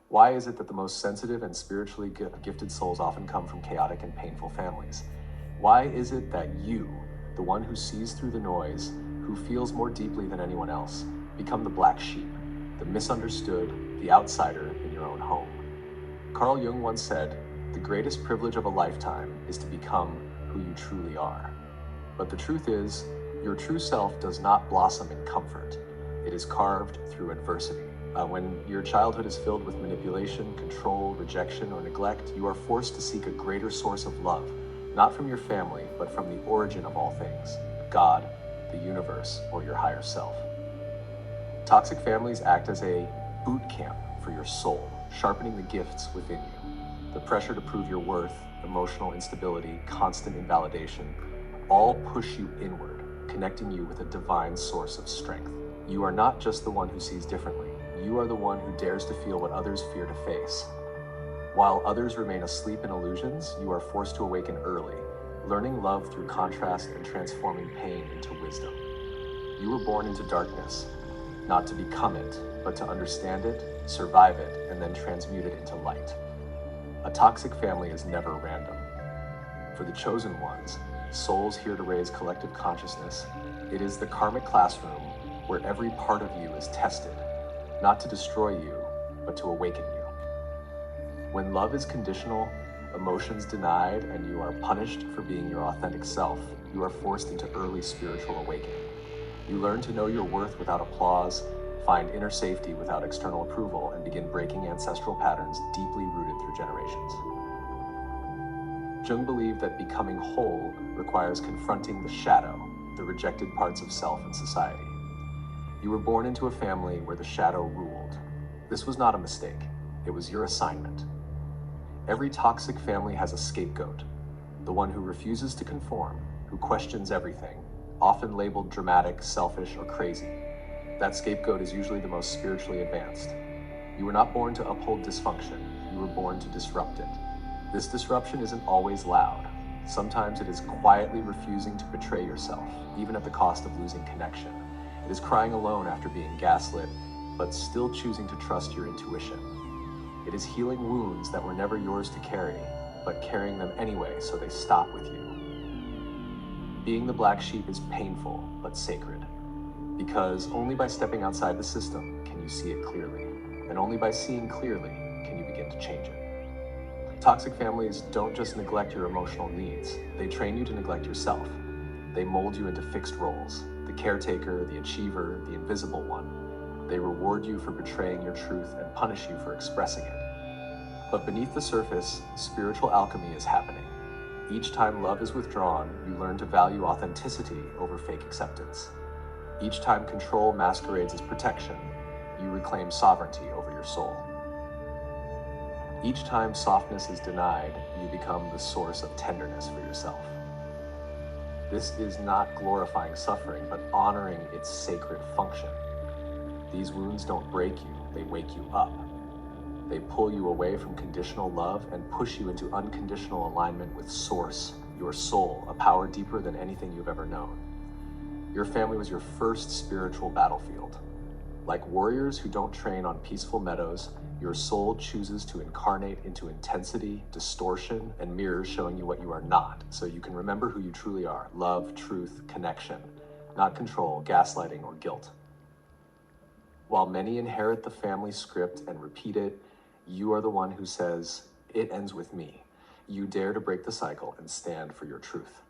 Why is it that the most sensitive and spiritually gifted souls often come from chaotic and painful families? Why is it that you, the one who sees through the noise, who feels more deeply than anyone else, become the black sheep, the misunderstood, the outsider in your own home? Carl Jung once said, "The greatest privilege of a lifetime is to become who you truly are." But the truth is, your true self does not blossom in comfort. It is carved through adversity. When your childhood is filled with manipulation, control, rejection, or neglect, you are forced to seek a greater source of love, not from your family, but from the origin of all things, God, the universe, or your higher self. Toxic families act as a boot camp for your soul, sharpening the gifts within you. The pressure to prove your worth, emotional instability, constant invalidation, all push you inward, connecting you with a divine source of strength. You are not just the one who sees differently. You are the one who dares to feel what others fear to face. While others remain asleep in illusions, you are forced to awaken early, learning love through contrast and transforming pain into wisdom. You were born into darkness, not to become it, but to understand it, survive it, and then transmute it into light. A toxic family is never random. For the chosen ones, souls here to raise collective consciousness, it is the karmic classroom where every part of you is tested, not to destroy you, but to awaken you. When love is conditional, emotions denied, and you are punished for being your authentic self, you are forced into early spiritual awakening. You learn to know your worth without applause, find inner safety without external approval, and begin breaking ancestral patterns deeply rooted through generations. Jung believed that becoming whole requires confronting the shadow, the rejected parts of self and society. You were born into a family where the shadow ruled. This was not a mistake. It was your assignment. Every toxic family has a scapegoat, the one who refuses to conform, who questions everything, often labeled dramatic, selfish, or crazy. That scapegoat is usually the most spiritually advanced. You were not born to uphold dysfunction. You were born to disrupt it. This disruption isn't always loud. Sometimes it is quietly refusing to betray yourself, even at the cost of losing connection. It is crying alone after being gaslit, but still choosing to trust your intuition. It is healing wounds that were never yours to carry, but carrying them anyway so they stop with you. Being the black sheep is painful, but sacred. Because only by stepping outside the system can you see it clearly, and only by seeing clearly can you begin to change it. Toxic families don't just neglect your emotional needs, they train you to neglect yourself. They mold you into fixed roles, the caretaker, the achiever, the invisible one. They reward you for betraying your truth and punish you for expressing it. But beneath the surface, spiritual alchemy is happening. Each time love is withdrawn, you learn to value authenticity over fake acceptance. Each time control masquerades as protection, you reclaim sovereignty over your soul. Each time softness is denied, you become the source of tenderness for yourself. This is not glorifying suffering, but honoring its sacred function. These wounds don't break you, they wake you up. They pull you away from conditional love and push you into unconditional alignment with Source, your soul, a power deeper than anything you've ever known. Your family was your first spiritual battlefield. Like warriors who don't train on peaceful meadows, your soul chooses to incarnate into intensity, distortion, and mirrors showing you what you are not, so you can remember who you truly are: love, truth, connection, not control, gaslighting, or guilt. While many inherit the family script and repeat it, you are the one who says, "It ends with me." You dare to break the cycle and stand for your truth.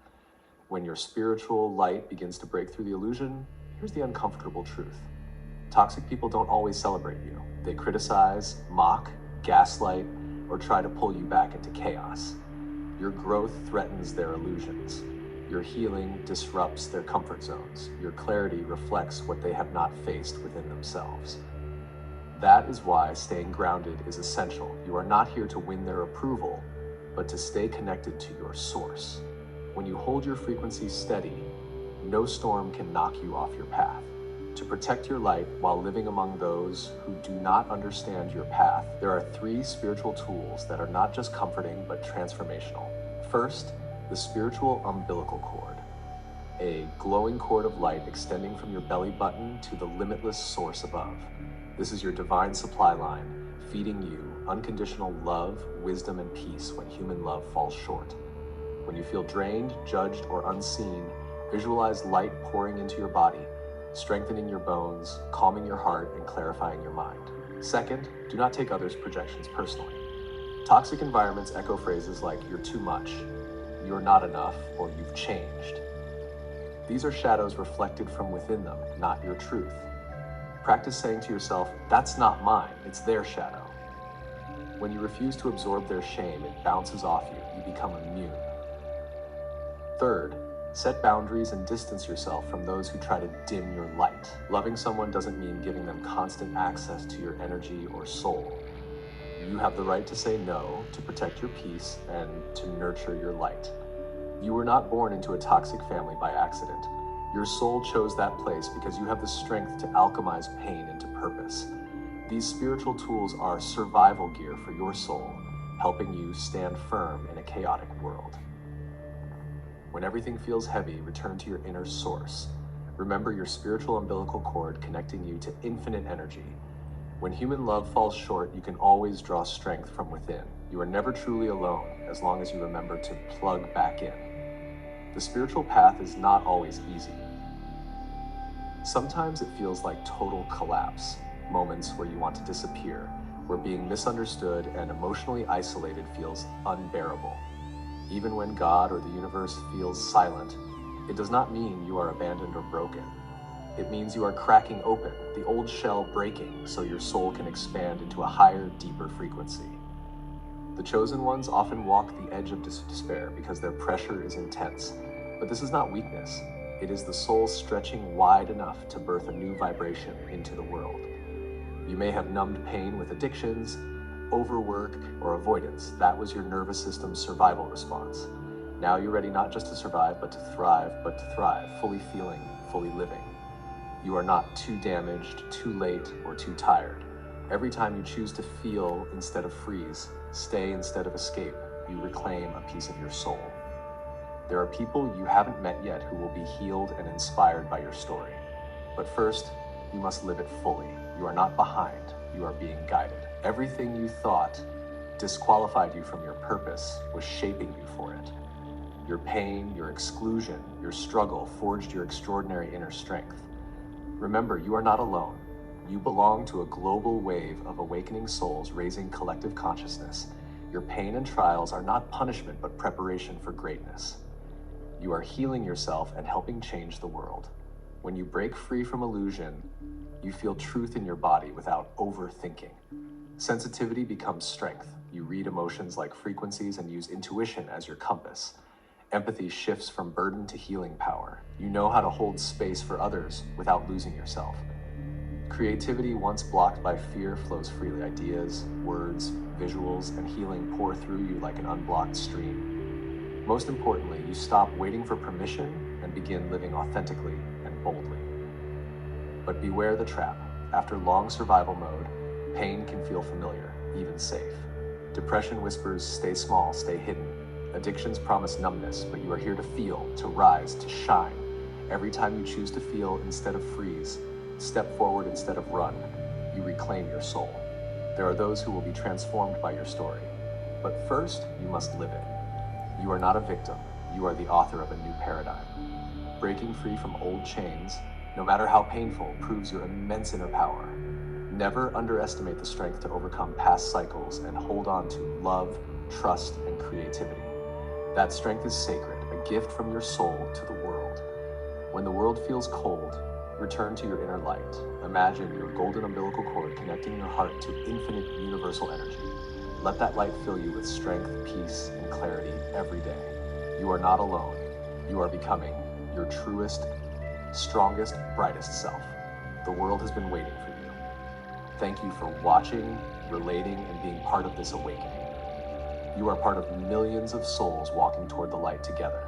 When your spiritual light begins to break through the illusion, here's the uncomfortable truth. Toxic people don't always celebrate you. They criticize, mock, gaslight, or try to pull you back into chaos. Your growth threatens their illusions. Your healing disrupts their comfort zones. Your clarity reflects what they have not faced within themselves. That is why staying grounded is essential. You are not here to win their approval, but to stay connected to your source. When you hold your frequency steady, no storm can knock you off your path. To protect your light while living among those who do not understand your path, there are 3 spiritual tools that are not just comforting, but transformational. First, the spiritual umbilical cord. a glowing cord of light extending from your belly button to the limitless source above. This is your divine supply line, feeding you unconditional love, wisdom, and peace when human love falls short. When you feel drained, judged, or unseen, visualize light pouring into your body, strengthening your bones, calming your heart, and clarifying your mind. Second, do not take others' projections personally. Toxic environments echo phrases like "you're too much," "you're not enough," or "you've changed." These are shadows reflected from within them, not your truth. Practice saying to yourself, "That's not mine, it's their shadow." When you refuse to absorb their shame, it bounces off you. You become immune. Third, set boundaries and distance yourself from those who try to dim your light. Loving someone doesn't mean giving them constant access to your energy or soul. You have the right to say no, to protect your peace, and to nurture your light. You were not born into a toxic family by accident. Your soul chose that place because you have the strength to alchemize pain into purpose. These spiritual tools are survival gear for your soul, helping you stand firm in a chaotic world. When everything feels heavy, return to your inner source. Remember your spiritual umbilical cord connecting you to infinite energy. When human love falls short, you can always draw strength from within. You are never truly alone as long as you remember to plug back in. The spiritual path is not always easy. Sometimes it feels like total collapse, moments where you want to disappear, where being misunderstood and emotionally isolated feels unbearable. Even when God or the universe feels silent, it does not mean you are abandoned or broken. It means you are cracking open, the old shell breaking, so your soul can expand into a higher, deeper frequency. The chosen ones often walk the edge of despair because their pressure is intense, but this is not weakness. It is the soul stretching wide enough to birth a new vibration into the world. You may have numbed pain with addictions, overwork, or avoidance. That was your nervous system's survival response. Now you're ready not just to survive, but to thrive, fully feeling, fully living. You are not too damaged, too late, or too tired. Every time you choose to feel instead of freeze, stay instead of escape, you reclaim a piece of your soul. There are people you haven't met yet who will be healed and inspired by your story. But first, you must live it fully. You are not behind, you are being guided. Everything you thought disqualified you from your purpose was shaping you for it. Your pain, your exclusion, your struggle forged your extraordinary inner strength. Remember, you are not alone. You belong to a global wave of awakening souls raising collective consciousness. Your pain and trials are not punishment, but preparation for greatness. You are healing yourself and helping change the world. When you break free from illusion, you feel truth in your body without overthinking. Sensitivity becomes strength. You read emotions like frequencies and use intuition as your compass. Empathy shifts from burden to healing power. You know how to hold space for others without losing yourself. Creativity, once blocked by fear, flows freely. Ideas, words, visuals, and healing pour through you like an unblocked stream. Most importantly, you stop waiting for permission and begin living authentically and boldly. But beware the trap. After long survival mode, pain can feel familiar, even safe. Depression whispers, stay small, stay hidden. Addictions promise numbness, but you are here to feel, to rise, to shine. Every time you choose to feel instead of freeze, step forward instead of run, you reclaim your soul. There are those who will be transformed by your story. But first, you must live it. You are not a victim. You are the author of a new paradigm. Breaking free from old chains, no matter how painful, proves your immense inner power. Never underestimate the strength to overcome past cycles and hold on to love, trust, and creativity. That strength is sacred, a gift from your soul to the world. When the world feels cold, return to your inner light. Imagine your golden umbilical cord connecting your heart to infinite universal energy. Let that light fill you with strength, peace, and clarity every day. You are not alone. You are becoming your truest, strongest, brightest self. The world has been waiting for you. Thank you for watching, relating, and being part of this awakening. You are part of millions of souls walking toward the light together.